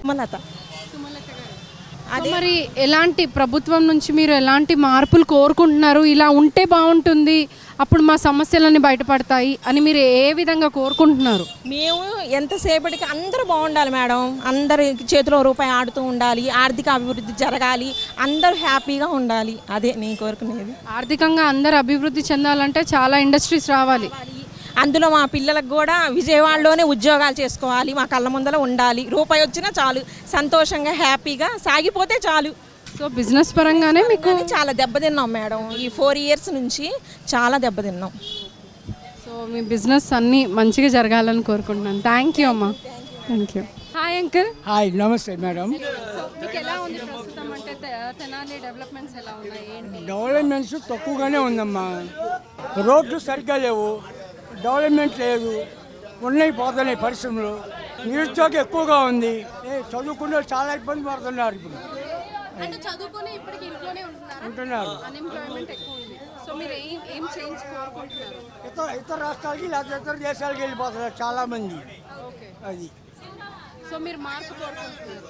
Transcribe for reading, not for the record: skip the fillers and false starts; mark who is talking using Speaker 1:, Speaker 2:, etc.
Speaker 1: Sumalatha.
Speaker 2: So మరి ఎలాంటి ప్రభుత్వం నుంచి మీరు ఎలాంటి మార్పులు కోరుకుంటున్నారు? ఇలా ఉంటే బాగుంటుంది, అప్పుడు మా సమస్యలన్నీ బయటపడతాయి అని మీరు ఏ విధంగా కోరుకుంటున్నారు?
Speaker 1: మేము ఎంతసేపటికి అందరూ బాగుండాలి మేడం, అందరి చేతిలో రూపాయి ఆడుతూ ఉండాలి, ఆర్థిక అభివృద్ధి జరగాలి, అందరూ హ్యాపీగా ఉండాలి, అదే నేను కోరుకునేది.
Speaker 2: ఆర్థికంగా అందరు అభివృద్ధి చెందాలంటే చాలా ఇండస్ట్రీస్ రావాలి.
Speaker 1: అందులో మా పిల్లలకు కూడా విజయవాడలోనే ఉద్యోగాలు చేసుకోవాలి, మా కళ్ళ ముందర ఉండాలి, రూపాయి వచ్చినా చాలు, సంతోషంగా హ్యాపీగా సాగిపోతే చాలు.
Speaker 2: సో బిజినెస్ పరంగానే మీకు
Speaker 1: చాలా దెబ్బతిన్నాం మేడం, ఈ 4 years నుంచి చాలా దెబ్బతిన్నాం.
Speaker 2: సో మీ బిజినెస్ అన్నీ మంచిగా జరగాలని కోరుకుంటున్నాను. థ్యాంక్ యూ అమ్మా. Thank you. Hi uncle.
Speaker 3: Hi, నమస్తే మేడం.
Speaker 2: మీకు ఎలా ఉంది ప్రస్తుతం, అంటే తెనాలి డెవలప్మెంట్స్ ఎలా ఉన్నాయి ఏంటి?
Speaker 3: డెవలప్మెంట్స్ తక్కువగానే ఉందమ్మా. రోడ్లు సరిగ్గా లేవు, డెవలప్మెంట్ లేదు, ఉన్నాయి పోతున్నాయి పరిశ్రమలు, నిరుద్యోగం ఎక్కువగా ఉంది. చదువుకున్న చాలా ఇబ్బంది పడుతున్నారు ఇప్పుడు.
Speaker 2: అంటే చదువుకొని ఇప్పటికి ఇంట్లోనే
Speaker 3: ఉంటున్నారు.
Speaker 2: అన్ఎంప్లాయ్మెంట్ ఎక్కువ ఉంది. సో మీరు ఏం చేంజ్ కోరుకుంటున్నారు?
Speaker 3: ఇతర రాష్ట్రాలకి లేదా ఇతర దేశాలకు వెళ్ళిపోతున్నారు చాలా మంది.
Speaker 2: ఓకే.
Speaker 3: అది
Speaker 2: సో మీరు మార్పు కోరుకుంటున్నారు.